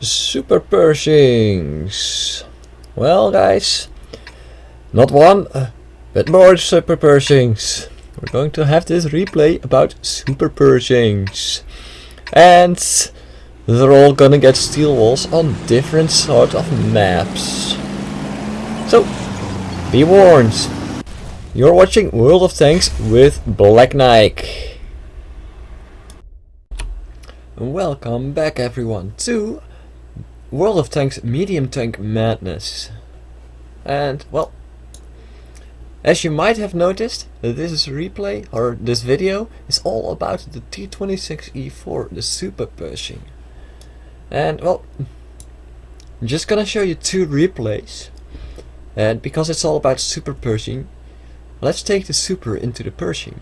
SuperPershings. Well guys, not one, but more SuperPershings. We're going to have this replay about SuperPershings. And they're all gonna get steel walls on different sort of maps. So, be warned. You're watching World of Tanks with Black Nike. Welcome back everyone to World of Tanks Medium Tank Madness. And well, as you might have noticed, this replay or this video is all about the T26E4, the SuperPershing. And well, I'm just gonna show you two replays. And because it's all about SuperPershing, let's take the super into the Pershing.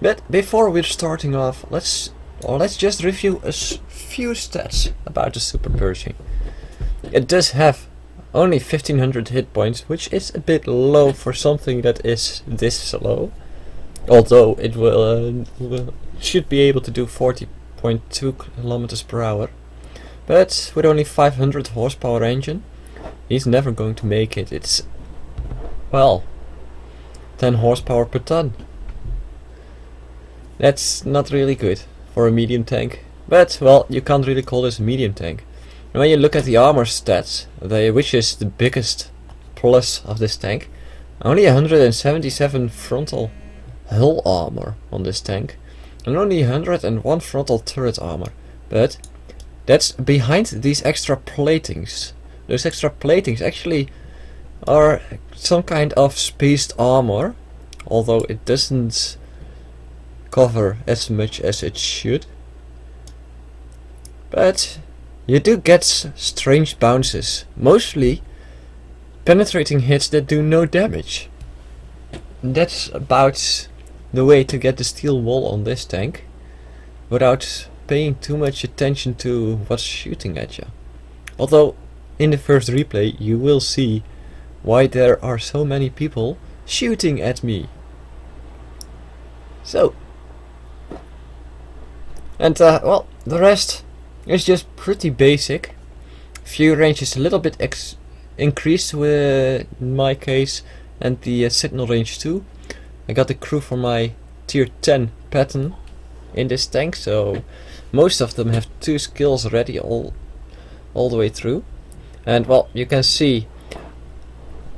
But before we're starting off, let's just review a few stats about the SuperPershing. It does have only 1500 hit points, which is a bit low for something that is this low. Although it should be able to do 40.2 kilometers per hour. But with only 500 horsepower engine, he's never going to make it. It's, well, 10 horsepower per ton. That's not really good for a medium tank, but well, you can't really call this a medium tank. And when you look at the armor stats, which is the biggest plus of this tank, only 177 frontal hull armor on this tank, and only 101 frontal turret armor. But that's behind these extra platings. Those extra platings actually are some kind of spaced armor, although it doesn't cover as much as it should. But you do get strange bounces, mostly penetrating hits that do no damage. And that's about the way to get the steel wall on this tank without paying too much attention to what's shooting at you. Although in the first replay you will see why there are so many people shooting at me. So, and well, the rest is just pretty basic. Fuel range is a little bit increased with in my case, and the signal range too. I got the crew for my tier 10 pattern in this tank, so most of them have 2 skills ready all the way through. And well, you can see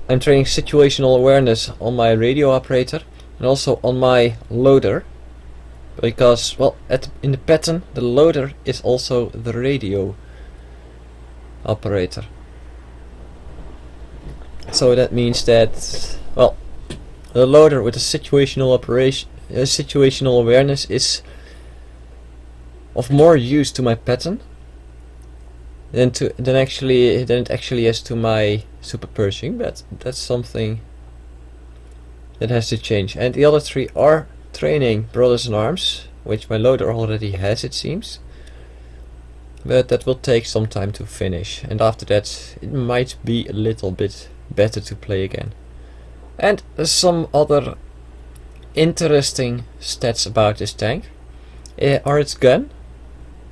I'm training situational awareness on my radio operator and also on my loader, because well, in the pattern the loader is also the radio operator. So that means that well, the loader with the situational awareness is of more use to my pattern than it actually is to my SuperPershing, but that's something that has to change. And the other 3 are training Brothers in Arms, which my loader already has, it seems, but that will take some time to finish, and after that it might be a little bit better to play again. And some other interesting stats about this tank are its gun.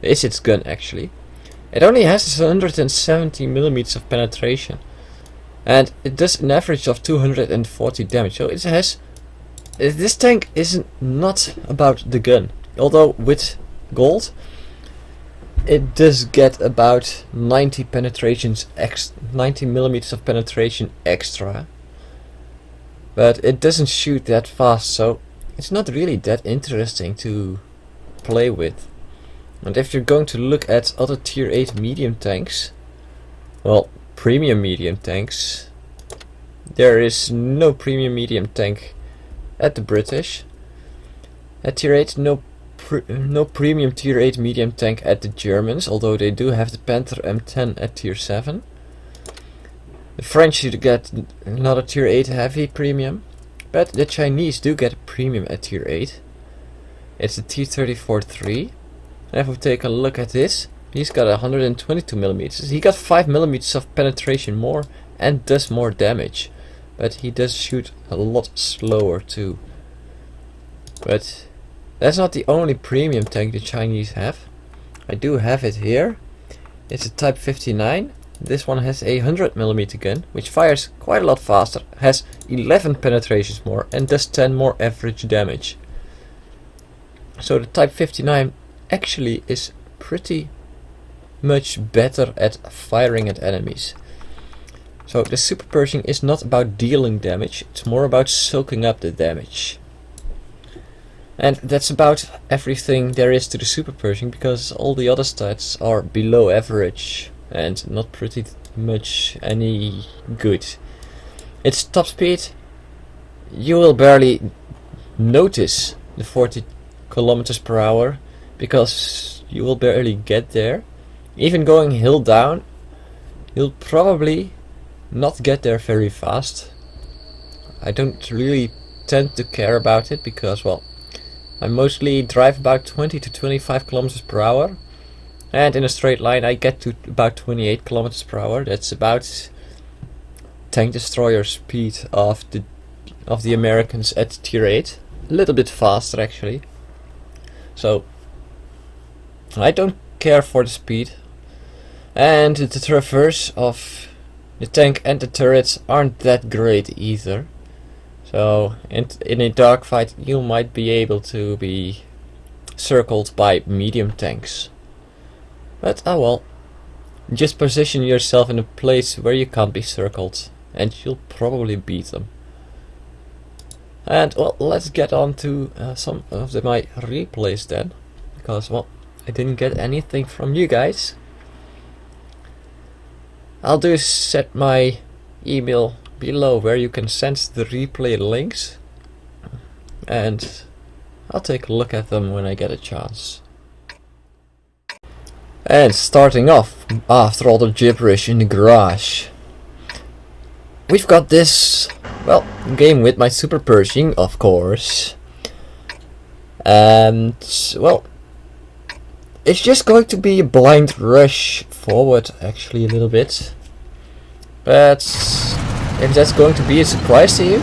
Is its gun actually. It only has 170 millimeters of penetration, and it does an average of 240 damage. So it has. This tank isn't not about the gun, although with gold it does get about 90 millimeters of penetration extra, but it doesn't shoot that fast, so it's not really that interesting to play with. And if you're going to look at other tier 8 medium tanks, well, premium medium tanks, there is no premium medium tank at the British. At tier 8, no premium tier 8 medium tank at the Germans, although they do have the Panther M10 at tier 7. The French should get another tier 8 heavy premium, but the Chinese do get a premium at tier 8. It's the T34-3. And if we take a look at this, he's got 122 millimeters. He got 5 millimeters of penetration more and does more damage. But he does shoot a lot slower too. But that's not the only premium tank the Chinese have. I do have it here. It's a Type 59. This one has a 100mm gun, which fires quite a lot faster, has 11 penetrations more, and does 10 more average damage. So the Type 59 actually is pretty much better at firing at enemies. So the SuperPershing is not about dealing damage, it's more about soaking up the damage. And that's about everything there is to the SuperPershing, because all the other stats are below average and not pretty much any good. Its top speed, you will barely notice the 40 kilometers per hour, because you will barely get there. Even going hill down, you'll probably not get there very fast. I don't really tend to care about it, because, well, I mostly drive about 20 to 25 kilometers per hour, and in a straight line I get to about 28 kilometers per hour. That's about tank destroyer speed of the Americans at tier 8. A little bit faster actually. So I don't care for the speed, and the traverse of the tank and the turrets aren't that great either. So in a dogfight you might be able to be circled by medium tanks. But oh well, just position yourself in a place where you can't be circled and you'll probably beat them. And well, let's get on to some of my replays then, because well, I didn't get anything from you guys. I'll do is set my email below where you can send the replay links, and I'll take a look at them when I get a chance. And starting off, after all the gibberish in the garage, we've got this, well, game with my SuperPershing, of course. And well, it's just going to be a blind rush forward actually a little bit. But if that's going to be a surprise to you,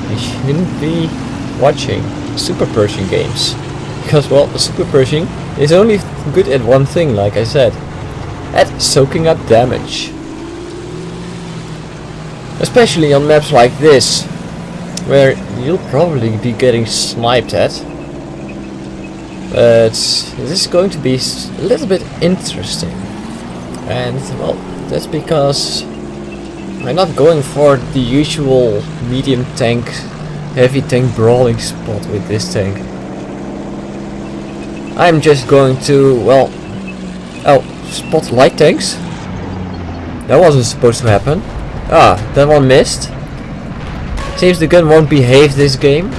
you shouldn't be watching SuperPershing games. Because well, the SuperPershing is only good at one thing, like I said, at soaking up damage. Especially on maps like this, where you'll probably be getting sniped at. But this is going to be a little bit interesting. And well, that's because I'm not going for the usual medium tank, heavy tank brawling spot with this tank. I'm just going to, well, spot light tanks. That wasn't supposed to happen. Ah, that one missed. Seems the gun won't behave this game.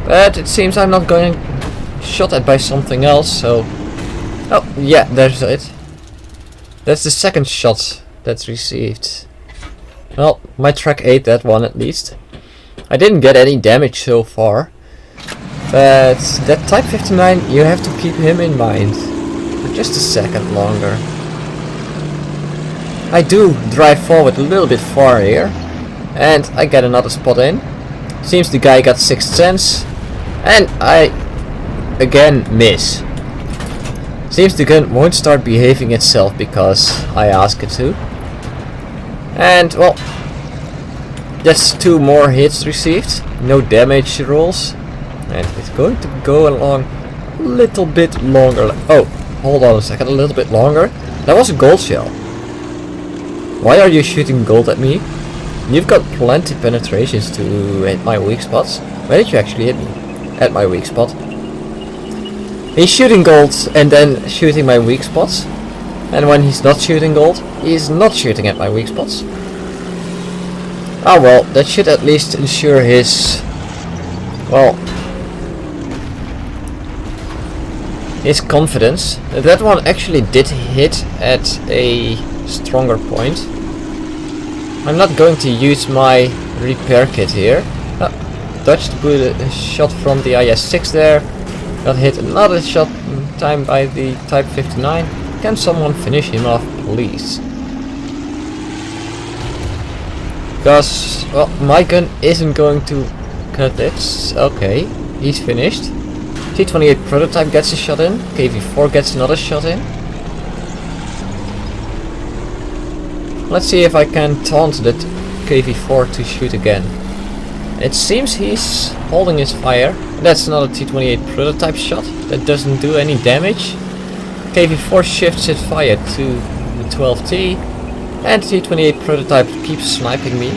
But it seems I'm not going shot at by something else, so... Oh, yeah, there's it. That's the second shot that's received. Well, my track ate that one at least. I didn't get any damage so far. But that Type 59, you have to keep him in mind for just a second longer. I do drive forward a little bit far here, and I get another spot in. Seems the guy got 6th sense, and I again miss. Seems the gun won't start behaving itself because I ask it to. And well, that's 2 more hits received, no damage rolls, and it's going to go along a little bit longer. Oh, hold on a second, a little bit longer. That was a gold shell. Why are you shooting gold at me? You've got plenty penetrations to hit my weak spots. Where did you actually hit me? At my weak spot. He's shooting gold and then shooting my weak spots. And when he's not shooting gold, he's not shooting at my weak spots. Ah well, that should at least ensure his... well... his confidence. That one actually did hit at a stronger point. I'm not going to use my repair kit here. Dodged a shot from the IS-6 there. Got hit another shot time by the Type 59. Can someone finish him off, please? Because, well, my gun isn't going to cut it. Okay, he's finished. T-28 prototype gets a shot in. KV-4 gets another shot in. let's see if I can taunt that KV-4 to shoot again. It seems he's holding his fire. That's another T-28 prototype shot. That doesn't do any damage. KV-4 shifts its fire to the 12T. And the T-28 prototype keeps sniping me.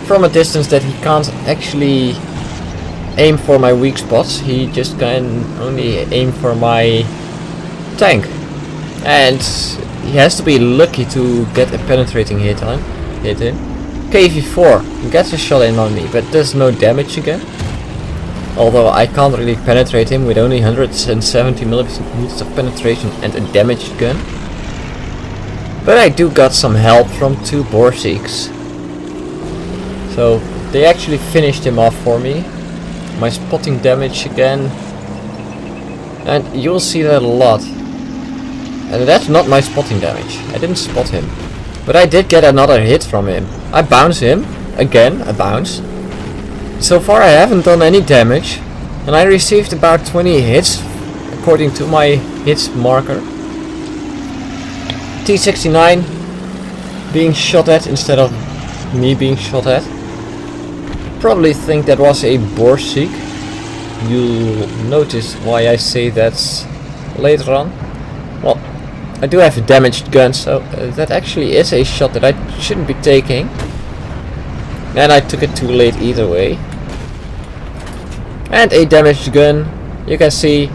From a distance that he can't actually aim for my weak spots. He just can only aim for my tank. And he has to be lucky to get a penetrating hit in. KV-4 gets a shot in on me, but does no damage again. Although I can't really penetrate him with only 170 millimeters of penetration and a damaged gun. But I do got some help from 2 Borsigs. So they actually finished him off for me. My spotting damage again. And you'll see that a lot. And that's not my spotting damage. I didn't spot him. But I did get another hit from him. I bounce him. Again, a bounce. So far I haven't done any damage. And I received about 20 hits according to my hits marker. T-69 being shot at instead of me being shot at. Probably think that was a Borsig. You'll notice why I say that later on. Well, I do have a damaged gun, so that actually is a shot that I shouldn't be taking. And I took it too late either way. And a damaged gun. You can see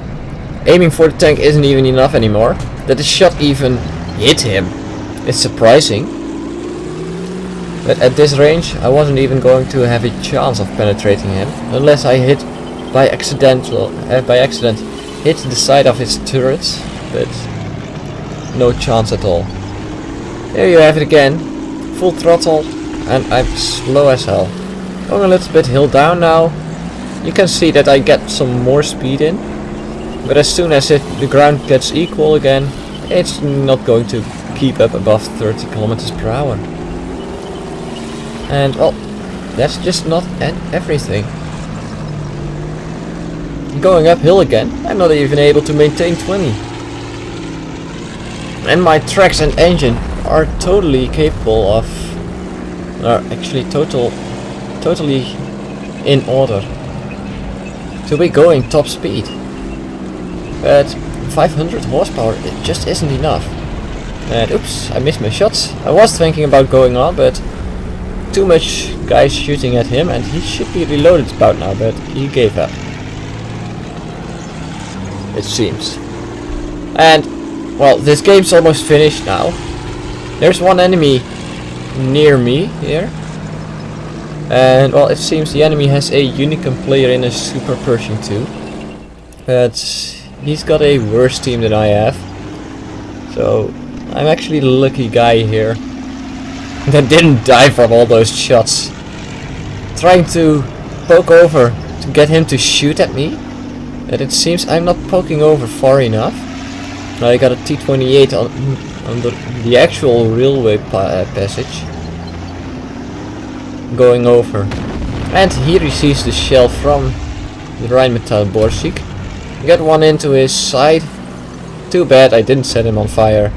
aiming for the tank isn't even enough anymore. That the shot even hit him. It's surprising. But at this range I wasn't even going to have a chance of penetrating him unless I hit by accident hit the side of his turrets, but no chance at all. Here you have it again, full throttle, and I'm slow as hell. Going a little bit hill down now. You can see that I get some more speed in, but as soon as the ground gets equal again, it's not going to keep up above 30 kilometers per hour. And well, that's just not everything. Going uphill again, I'm not even able to maintain 20. And my tracks and engine are totally capable of, are actually totally in order to be going top speed. But 500 horsepower, it just isn't enough. And oops, I missed my shots. I was thinking about going on, but too much guys shooting at him, and he should be reloaded about now, but he gave up. It seems. And well, this game's almost finished now. There's one enemy near me here. And well, it seems the enemy has a Unicum player in a SuperPershing too. But he's got a worse team than I have. So I'm actually the lucky guy here that didn't die from all those shots. Trying to poke over to get him to shoot at me. But it seems I'm not poking over far enough. Now I got a T-28 on the actual railway passage. Going over. And he receives the shell from the Rheinmetall Borsig. Get one into his side. Too bad I didn't set him on fire.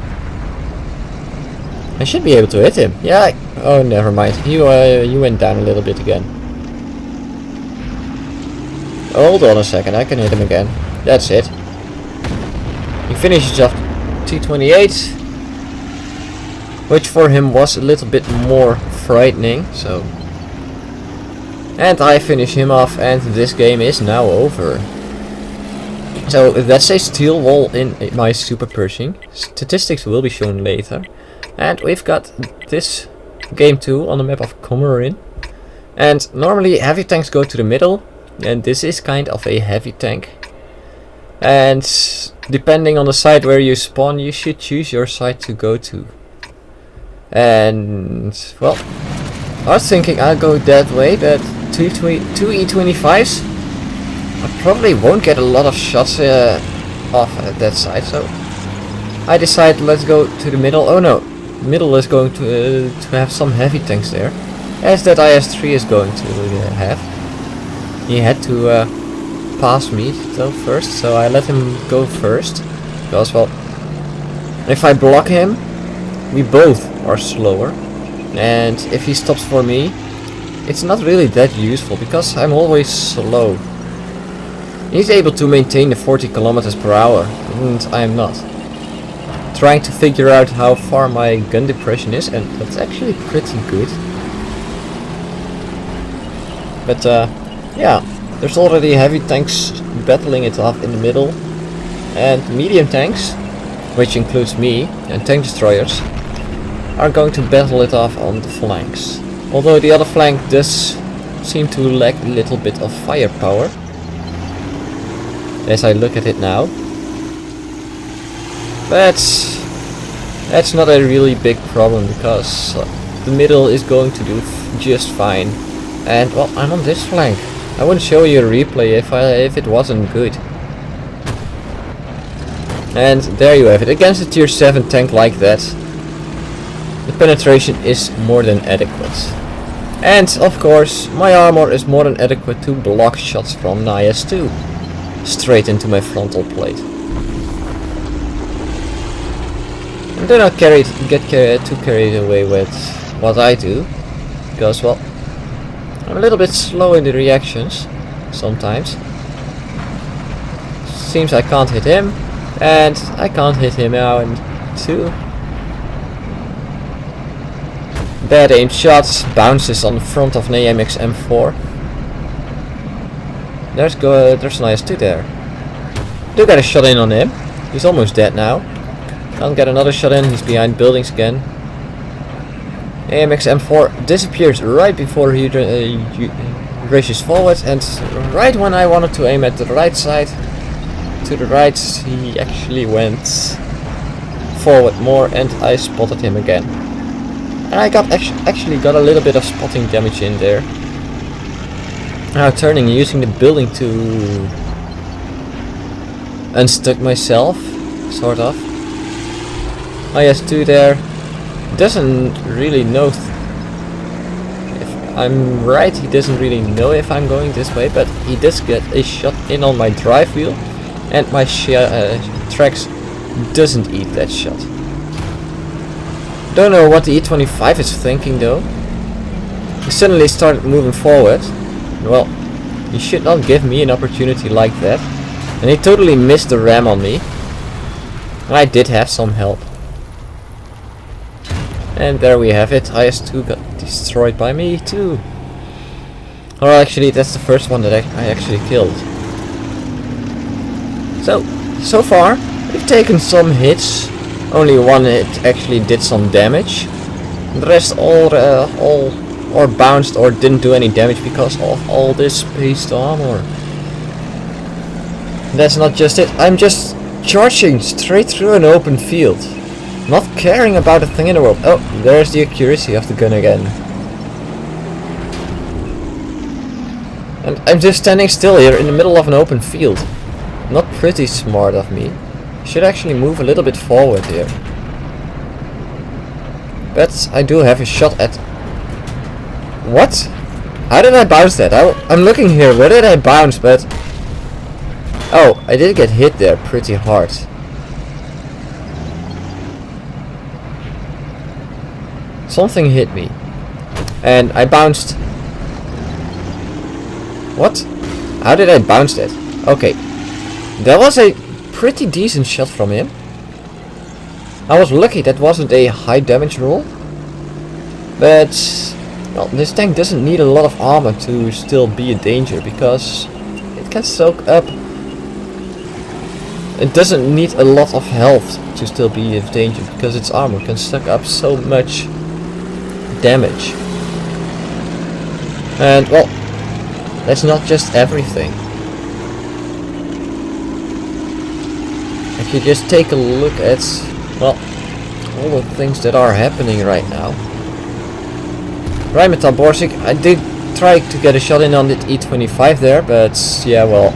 I should be able to hit him. Yeah. Oh, never mind. You went down a little bit again. Hold on a second. I can hit him again. That's it. He finishes off T-28, which for him was a little bit more frightening. So, and I finish him off, and this game is now over. So that's a steel wall in my SuperPershing. Statistics will be shown later. And we've got this game too on the map of Comorin. And normally heavy tanks go to the middle, and this is kind of a heavy tank. And depending on the side where you spawn, you should choose your side to go to. And well, I was thinking I'll go that way, but two E25s, I probably won't get a lot of shots off at that side. So I decided let's go to the middle. Oh no, middle is going to have some heavy tanks there, as that IS-3 is going to have. He had to pass me though first, so I let him go first, because well, if I block him, we both are slower, and if he stops for me, it's not really that useful because I'm always slow. He's able to maintain the 40 kilometers per hour, and I'm not. Trying to figure out how far my gun depression is, and that's actually pretty good. But yeah, there's already heavy tanks battling it off in the middle, and medium tanks, which includes me and tank destroyers, are going to battle it off on the flanks. Although the other flank does seem to lack a little bit of firepower, as I look at it now. But that's not a really big problem because the middle is going to do just fine. And well, I'm on this flank. I wouldn't show you a replay if it wasn't good. And there you have it. Against a tier 7 tank like that, the penetration is more than adequate. And of course, my armor is more than adequate to block shots from IS-2 straight into my frontal plate. And do not get too carried away with what I do, because well, I'm a little bit slow in the reactions sometimes. Seems I can't hit him, and I can't hit him now in 2. Bad aimed shots, bounces on the front of an AMX M4. There's an IS-2 there. Do get a shot in on him. He's almost dead now. Can't get another shot in, he's behind buildings again. AMX M4 disappears right before he rushes forward, and right when I wanted to aim at the right side, to the right, he actually went forward more, and I spotted him again. And I actually got a little bit of spotting damage in there. Now turning, using the building to unstuck myself, sort of. IS-2 there doesn't really know if I'm right. He doesn't really know if I'm going this way, but he does get a shot in on my drive wheel, and my tracks doesn't eat that shot. Don't know what the E25 is thinking though. He suddenly started moving forward. Well, he should not give me an opportunity like that, and he totally missed the ram on me. I did have some help. And there we have it, IS-2 got destroyed by me too. Or actually, that's the first one that I actually killed. So far, we've taken some hits. Only one hit actually did some damage. The rest all bounced or didn't do any damage because of all this spaced armor. That's not just it, I'm just charging straight through an open field. Not caring about a thing in the world. Oh, there's the accuracy of the gun again. And I'm just standing still here in the middle of an open field. Not pretty smart of me. Should actually move a little bit forward here. But I do have a shot at... What? How did I bounce that? I'm looking here, where did I bounce? But... Oh, I did get hit there pretty hard. Something hit me. And I bounced... What? How did I bounce that? Okay. That was a pretty decent shot from him. I was lucky that wasn't a high damage roll. But... well, this tank doesn't need a lot of armor to still be a danger, because it can soak up. It doesn't need a lot of health to still be a danger, because its armor can suck up so much damage. And well, that's not just everything. If you just take a look at, well, all the things that are happening right now. Right, Metal Borsig, I did try to get a shot in on the E25 there, but yeah, well,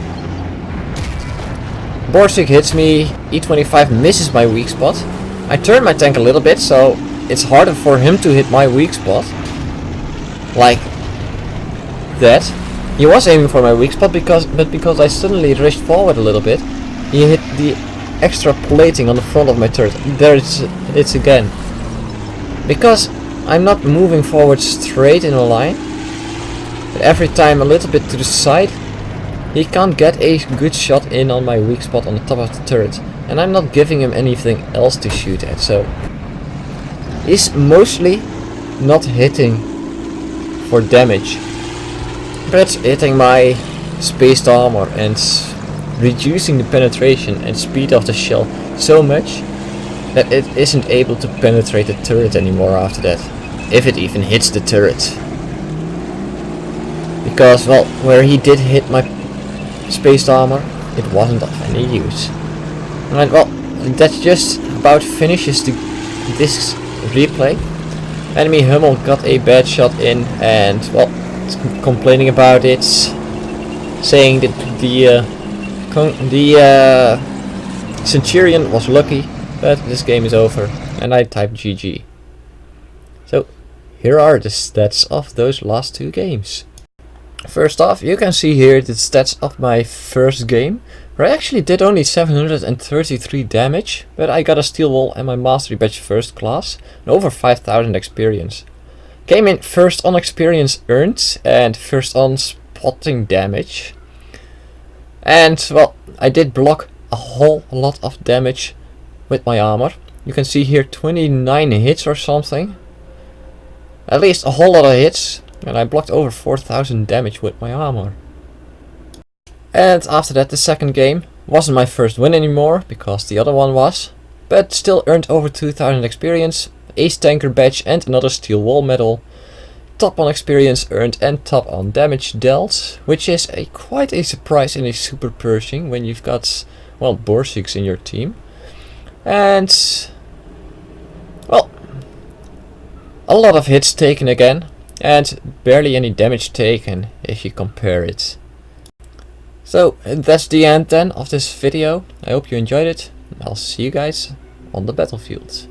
Borsig hits me, E25 misses my weak spot. I turned my tank a little bit, so it's harder for him to hit my weak spot. Like that. He was aiming for my weak spot, but because I suddenly rushed forward a little bit, he hit the extra plating on the front of my turret. There it's again. because I'm not moving forward straight in a line, but every time a little bit to the side, he can't get a good shot in on my weak spot on the top of the turret, and I'm not giving him anything else to shoot at, so he's mostly not hitting for damage, but hitting my spaced armor and reducing the penetration and speed of the shell so much that it isn't able to penetrate the turret anymore after that, if it even hits the turret. Because, well, where he did hit my spaced armor, it wasn't of any use. And well, that just about finishes this replay. Enemy Hummel got a bad shot in, and well, it's complaining about it, saying that the Centurion was lucky, but this game is over, and I typed GG. So here are the stats of those last two games. First off, you can see here the stats of my first game, where I actually did only 733 damage, but I got a steel wall and my mastery badge first class, and over 5000 experience. Came in first on experience earned, and first on spotting damage. And well, I did block a whole lot of damage with my armor. You can see here 29 hits or something. At least a whole lot of hits. And I blocked over 4000 damage with my armor. And after that, the second game wasn't my first win anymore, because the other one was. But still earned over 2000 experience, ace tanker badge and another steel wall medal. Top on experience earned and top on damage dealt, which is quite a surprise in a SuperPershing when you've got, well, Borsigs in your team. And, well, a lot of hits taken again, and barely any damage taken if you compare it. So that's the end then of this video. I hope you enjoyed it. I'll see you guys on the battlefield.